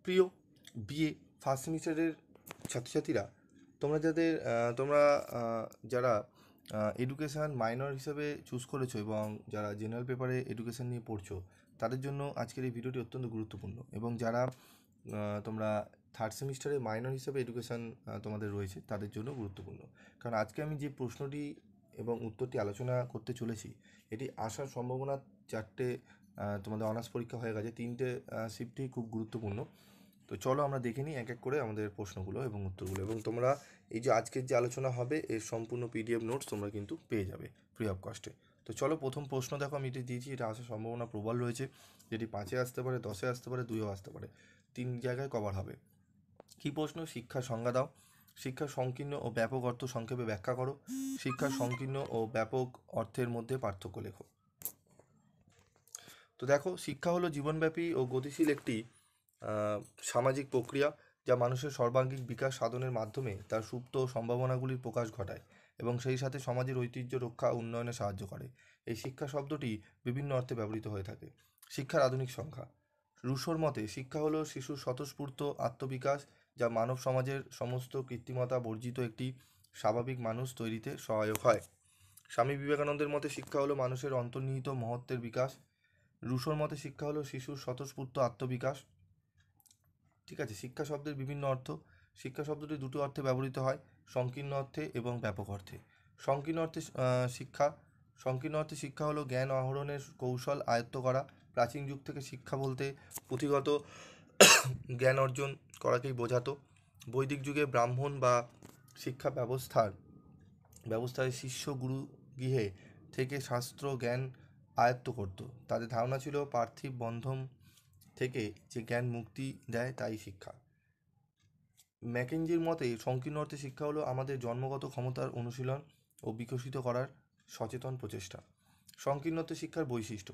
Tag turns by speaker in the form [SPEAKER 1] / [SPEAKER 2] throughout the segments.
[SPEAKER 1] প্রিয় BA first সেমিস্টারের ছাত্রছাত্রীরা, তোমরা যারা এডুকেশান মাইনর হিসেবে চুজ করেছো এবং যারা জেনারেল পেপারে এডুকেশান নিয়ে পড়ছো, তাদের জন্য আজকের এই ভিডিওটি অত্যন্ত গুরুত্বপূর্ণ। এবং যারা তোমরা থার্ড সেমিস্টারে মাইনর হিসেবে এডুকেশান তোমাদের রয়েছে, তাদের জন্য গুরুত্বপূর্ণ। কারণ আজকে আমি যে প্রশ্নটি এবং উত্তরটি আলোচনা করতে চলেছি, এটি আসার সম্ভাবনা চারটে। তোমাদের অনার্স পরীক্ষা হয়ে গেছে, তিনটে শিফটই খুব গুরুত্বপূর্ণ। তো চলো আমরা দেখে নিই এক এক করে আমাদের প্রশ্নগুলো এবং উত্তরগুলো। এবং তোমরা এই যে আজকের যে আলোচনা হবে, এর সম্পূর্ণ পিডিএফ নোটস তোমরা কিন্তু পেয়ে যাবে ফ্রি অফ কস্টে। তো চলো, প্রথম প্রশ্ন দেখো, আমি এটি দিয়েছি, এটা আসার সম্ভাবনা প্রবল রয়েছে, যেটি 5-এ আসতে পারে, 10-এ আসতে পারে, 2-এও আসতে পারে, 3 জায়গায় কভার হবে। কী প্রশ্ন? শিক্ষার সংজ্ঞা দাও। শিক্ষার সংকীর্ণ ও ব্যাপক অর্থ সংক্ষেপে ব্যাখ্যা করো। শিক্ষার সংকীর্ণ ও ব্যাপক অর্থের মধ্যে পার্থক্য লেখো। তো দেখো, শিক্ষা হলো জীবনব্যাপী ও গতিশীল একটি সামাজিক প্রক্রিয়া, যা মানুষের সর্বাঙ্গীন বিকাশ সাধনের মাধ্যমে তার সুপ্ত সম্ভাবনাগুলির প্রকাশ ঘটায় এবং সেই সাথে সমাজের ঐতিহ্য রক্ষা ও উন্নয়নে সাহায্য করে। এই শিক্ষা শব্দটি বিভিন্ন অর্থে ব্যবহৃত হয়ে থাকে। শিক্ষার আধুনিক সংখ্যা। রুশোর মতে শিক্ষা হলো শিশুর স্বতঃস্ফূর্ত আত্মবিকাশ, যা মানব সমাজের সমস্ত কৃত্রিমতা বর্জিত একটি স্বাভাবিক মানুষ তৈরিতে সহায়ক হয়। স্বামী বিবেকানন্দের মতে শিক্ষা হলো মানুষের অন্তর্নিহিত মহত্বের বিকাশ। রুশোর মতে শিক্ষা হলো শিশুর স্বতঃস্ফূর্ত আত্মবিকাশ। ঠিক আছে, শিক্ষা শব্দের বিভিন্ন অর্থ। শিক্ষা শব্দটি দুটো অর্থে ব্যবহৃত হয়, সংকীর্ণ অর্থে এবং ব্যাপক অর্থে। সংকীর্ণ অর্থে শিক্ষা সংকীর্ণ অর্থে শিক্ষা হলো জ্ঞান আহরণের কৌশল আয়ত্ত করা। প্রাচীন যুগ থেকে শিক্ষা বলতে পুঁথিগত জ্ঞান অর্জন করাকেই বোঝাতো। বৈদিক যুগে ব্রাহ্মণ বা শিক্ষা ব্যবস্থায় শিষ্য গুরু গৃহে থেকে শাস্ত্র জ্ঞান আয়ত্ত করত। তাদের ধারণা ছিল পার্থিব বন্ধন থেকে যে জ্ঞান মুক্তি দেয় তাই শিক্ষা। ম্যাকেঞ্জির মতে সংকীর্ণ অর্থে শিক্ষা হলো আমাদের জন্মগত ক্ষমতার অনুশীলন ও বিকশিত করার সচেতন প্রচেষ্টা। সংকীর্ণ অর্থে শিক্ষার বৈশিষ্ট্য।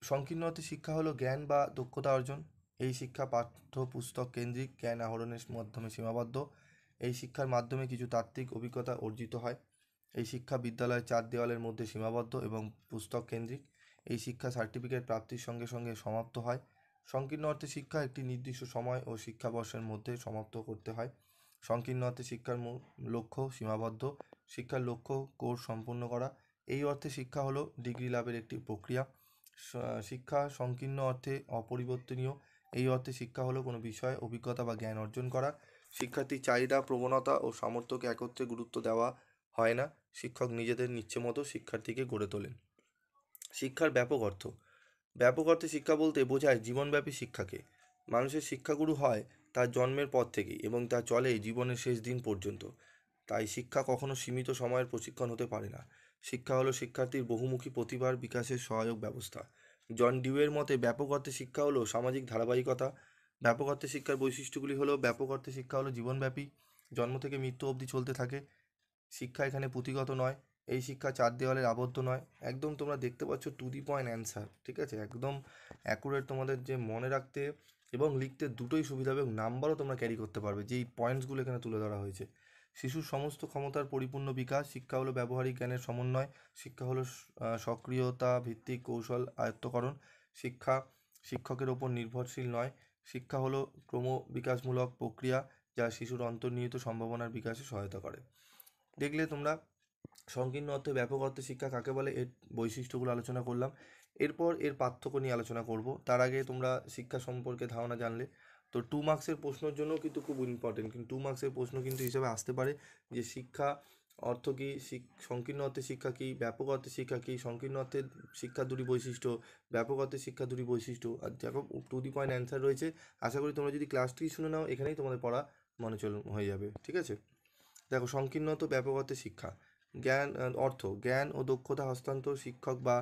[SPEAKER 1] সংকীর্ণ অর্থে শিক্ষা হলো জ্ঞান বা দক্ষতা অর্জন। এই শিক্ষা পাঠ্যপুস্তক কেন্দ্রিক জ্ঞান আহরণের মাধ্যমে সীমাবদ্ধ। এই শিক্ষার মাধ্যমে কিছু তাত্ত্বিক অভিজ্ঞতা অর্জিত হয়। এই শিক্ষা বিদ্যালয়ের 4 দেওয়ালের মধ্যে সীমাবদ্ধ এবং পুস্তক কেন্দ্রিক। এই শিক্ষা সার্টিফিকেট প্রাপ্তির সঙ্গে সঙ্গে সমাপ্ত হয়। সংকীর্ণ অর্থে শিক্ষা একটি নির্দিষ্ট সময় ও শিক্ষাবর্ষের মধ্যে সমাপ্ত করতে হয়। সংকীর্ণ অর্থে শিক্ষার লক্ষ্য সীমাবদ্ধ। শিক্ষার লক্ষ্য কোর্স সম্পূর্ণ করা। এই অর্থে শিক্ষা হলো ডিগ্রি লাভের একটি প্রক্রিয়া। শিক্ষা সংকীর্ণ অর্থে অপরিবর্তনীয়। এই অর্থে শিক্ষা হলো কোনো বিষয় অভিজ্ঞতা বা জ্ঞান অর্জন করা। শিক্ষার্থীর চাহিদা, প্রবণতা ও সামর্থ্যকে একত্রে গুরুত্ব দেওয়া হয় না। শিক্ষক নিজেদের ইচ্ছে মতো শিক্ষার্থীকে গড়ে তোলেন। শিক্ষার ব্যাপক অর্থ। ব্যাপক অর্থে শিক্ষা বলতে বোঝায় জীবনব্যাপী শিক্ষাকে। মানুষের শিক্ষাগুরু হয় তার জন্মের পর থেকেই এবং তা চলে জীবনের শেষ দিন পর্যন্ত। তাই শিক্ষা কখনো সীমিত সময়ের প্রশিক্ষণ হতে পারে না। শিক্ষা হলো শিক্ষার্থীর বহুমুখী প্রতিভার বিকাশের সহায়ক ব্যবস্থা। জন ডিউয়ের মতে ব্যাপক অর্থে শিক্ষা হলো সামাজিক ধারাবাহিকতা। ব্যাপক অর্থে শিক্ষার বৈশিষ্ট্যগুলি হলো: ব্যাপক অর্থে শিক্ষা হলো জীবনব্যাপী, জন্ম থেকে মৃত্যু অবধি চলতে থাকে। শিক্ষা এখানে পুঁথিগত নয়। এই শিক্ষা 4 দেওয়ালের আবদ্ধ নয়। একদম তোমরা দেখতে পাচ্ছ টু দি পয়েন্ট অ্যান্সার, ঠিক আছে, একদম অ্যাকুরেট। তোমাদের যে মনে রাখতে এবং লিখতে দুটোই সুবিধা হবে এবং নাম্বারও তোমরা ক্যারি করতে পারবে, যেই পয়েন্টসগুলো এখানে তুলে ধরা হয়েছে। শিশুর সমস্ত ক্ষমতার পরিপূর্ণ বিকাশ। শিক্ষা হলো ব্যবহারিক জ্ঞানের সমন্বয়। শিক্ষা হলো সক্রিয়তা ভিত্তিক কৌশল আয়ত্তকরণ। শিক্ষা শিক্ষকের ওপর নির্ভরশীল নয়। শিক্ষা হলো ক্রমবিকাশমূলক প্রক্রিয়া, যা শিশুর অন্তর্নিহিত সম্ভাবনার বিকাশে সহায়তা করে। দেখলে তোমরা সংকীর্ণ অর্থে ব্যাপক অর্থে শিক্ষা কাকে বলে, এর বৈশিষ্ট্যগুলো আলোচনা করলাম। এরপর এর পার্থক্য নিয়ে আলোচনা করব। তার আগে তোমরা শিক্ষা সম্পর্কে ধারণা জানলে। তো 2 মার্কসের প্রশ্নের জন্য কিন্তু খুব ইম্পর্টেন্ট, কিন্তু 2 মার্কসের প্রশ্ন কিন্তু হিসাবে আসতে পারে যে শিক্ষা অর্থ কী, সংকীর্ণ অর্থে শিক্ষা কী, ব্যাপক অর্থে শিক্ষা কী, সংকীর্ণ অর্থে শিক্ষার দুটি বৈশিষ্ট্য, ব্যাপক অর্থে শিক্ষার দুটি বৈশিষ্ট্য। আর দেখো টু দি পয়েন্ট অ্যান্সার রয়েছে। আশা করি তোমরা যদি ক্লাসটি শুনে নাও, এখানেই তোমাদের পড়া মনে হয়ে যাবে, ঠিক আছে। দেখো, সংকীর্ণ তো ব্যাপক অর্থে শিক্ষা। অর্থ জ্ঞান ও দক্ষতা হস্তান্তর। শিক্ষক বা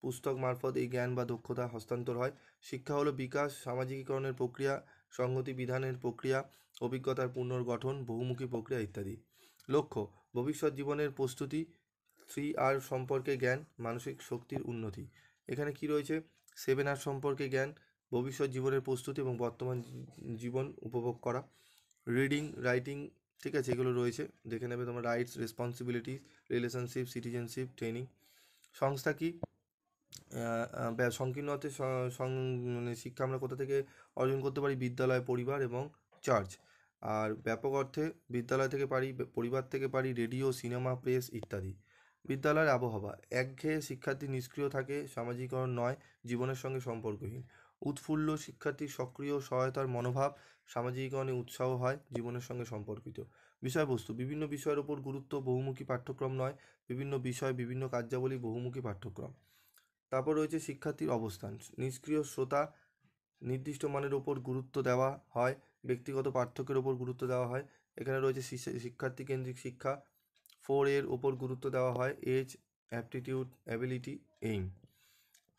[SPEAKER 1] পুস্তক মারফত এই জ্ঞান বা দক্ষতা হস্তান্তর হয়। শিক্ষা হলো বিকাশ, সামাজিকীকরণের প্রক্রিয়া, সংগতি বিধানের প্রক্রিয়া, অভিজ্ঞতার পুনর্গঠন, বহুমুখী প্রক্রিয়া ইত্যাদি। লক্ষ্য ভবিষ্যৎ জীবনের প্রস্তুতি। 3R সম্পর্কে জ্ঞান, মানসিক শক্তির উন্নতি। এখানে কি রয়েছে? 7R সম্পর্কে জ্ঞান, ভবিষ্যৎ জীবনের প্রস্তুতি এবং বর্তমান জীবন উপভোগ করা। রিডিং, রাইটিং, ঠিক আছে, এগুলো রয়েছে, দেখে নেবে তোমার। Rights, responsibilities, relationship, citizenship, training. সংস্থা কি? সংকীর্ণ অর্থে মানে শিক্ষা আমরা কোথা থেকে অর্জন করতে পারি? বিদ্যালয়, পরিবার এবং চার্চ। আর ব্যাপক অর্থে বিদ্যালয় থেকে পারি, পরিবার থেকে পারি, রেডিও, সিনেমা, প্রেস ইত্যাদি। বিদ্যালয়ের আবহাওয়া একঘেয়ে, শিক্ষার্থী নিষ্ক্রিয় থাকে, সামাজিকরণ নয়, জীবনের সঙ্গে সম্পর্কহীন। উৎফুল্ল, শিক্ষার্থীর সক্রিয় সহায়তার মনোভাব, সামাজিকরণে উৎসাহ হয়, জীবনের সঙ্গে সম্পর্কিত। বিষয়বস্তু বিভিন্ন বিষয়ের ওপর গুরুত্ব, বহুমুখী পাঠ্যক্রম নয়, বিভিন্ন বিষয় বিভিন্ন কার্যাবলী, বহুমুখী পাঠ্যক্রম। তারপর রয়েছে শিক্ষার্থীর অবস্থান, নিষ্ক্রিয় শ্রোতা, নির্দিষ্ট মানের ওপর গুরুত্ব দেওয়া হয়, ব্যক্তিগত পার্থক্যের ওপর গুরুত্ব দেওয়া হয়। এখানে রয়েছে শিক্ষার্থী কেন্দ্রিক শিক্ষা, 4 এর ওপর গুরুত্ব দেওয়া হয়, এজ, অ্যাপটিটিউড, অ্যাবিলিটি, এইম।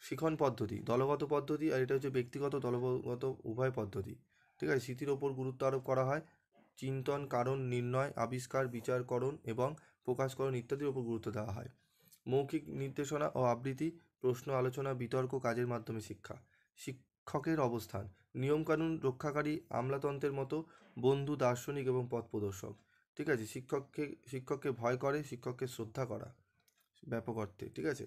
[SPEAKER 1] শিখন পদ্ধতি দলগত পদ্ধতি, আর এটা হচ্ছে ব্যক্তিগত দলগত উভয় পদ্ধতি। ঠিক আছে, স্মৃতির ওপর গুরুত্ব আরোপ করা হয়, চিন্তন, কারণ নির্ণয়, আবিষ্কার, বিচারকরণ এবং প্রকাশকরণ ইত্যাদির ওপর গুরুত্ব দেওয়া হয়। মৌখিক নির্দেশনা ও আবৃত্তি, প্রশ্ন, আলোচনা, বিতর্ক, কাজের মাধ্যমে শিক্ষা। শিক্ষকের অবস্থান, নিয়মকানুন রক্ষাকারী, আমলাতন্ত্রের মতো বন্ধু, দার্শনিক এবং পথ প্রদর্শক। ঠিক আছে, শিক্ষককে ভয় করে, শিক্ষককে শ্রদ্ধা করা ব্যাপক অর্থে। ঠিক আছে,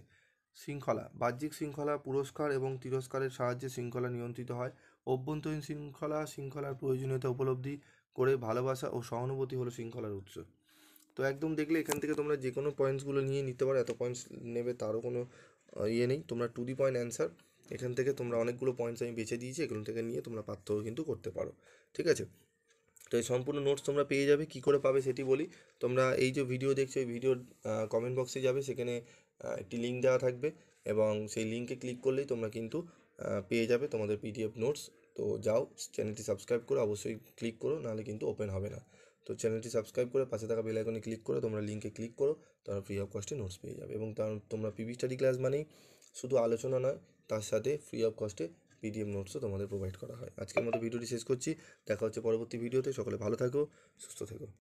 [SPEAKER 1] শৃঙ্খলা, বাহ্যিক শৃঙ্খলা, পুরস্কার এবং তিরস্কারের সাহায্যে শৃঙ্খলা নিয়ন্ত্রিত হয়। অভ্যন্তরীণ শৃঙ্খলার প্রয়োজনীয়তা উপলব্ধি করে ভালোবাসা ও সহানুভূতি হলো শৃঙ্খলার উৎস। তো একদম দেখলে এখান থেকে তোমরা যে কোনো পয়েন্টসগুলো নিয়ে নিতে পারো, এত পয়েন্টস নেবে তারও কোনো ইয়ে নেই, তোমরা টু দি পয়েন্ট অ্যান্সার। এখান থেকে তোমরা অনেকগুলো পয়েন্টস আমি বেছে দিয়েছি, এগুলো থেকে নিয়ে তোমরা পার্থক্য কিন্তু করতে পারো। ঠিক আছে, তো এই সম্পূর্ণ নোটস তোমরা পেয়ে যাবে। কী করে পাবে সেটি বলি। তোমরা এই যে ভিডিও দেখছো, এই ভিডিওর কমেন্ট বক্সে যাবে, সেখানে একটি লিঙ্ক দেওয়া থাকবে এবং সেই লিঙ্কে ক্লিক করলেই তোমরা কিন্তু পেয়ে যাবে তোমাদের পিডিএফ নোটস। তো যাও, চ্যানেলটি সাবস্ক্রাইব করে অবশ্যই ক্লিক করো, নাহলে কিন্তু ওপেন হবে না। তো চ্যানেলটি সাবস্ক্রাইব করে পাশে থাকা বেল আইকনে ক্লিক করে তোমরা লিঙ্কে ক্লিক করো, তোমরা ফ্রি অফ কস্টে নোটস পেয়ে যাবে। এবং তোমরা পিবি স্টাডি ক্লাস মানেই শুধু আলোচনা নয়, তার সাথে ফ্রি অফ কস্টে পিডিএফ নোটসও তোমাদের প্রোভাইড করা হয়। আজকের মতো ভিডিওটি শেষ করছি, দেখা হচ্ছে পরবর্তী ভিডিওতে। সকলে ভালো থাকো, সুস্থ থেকো।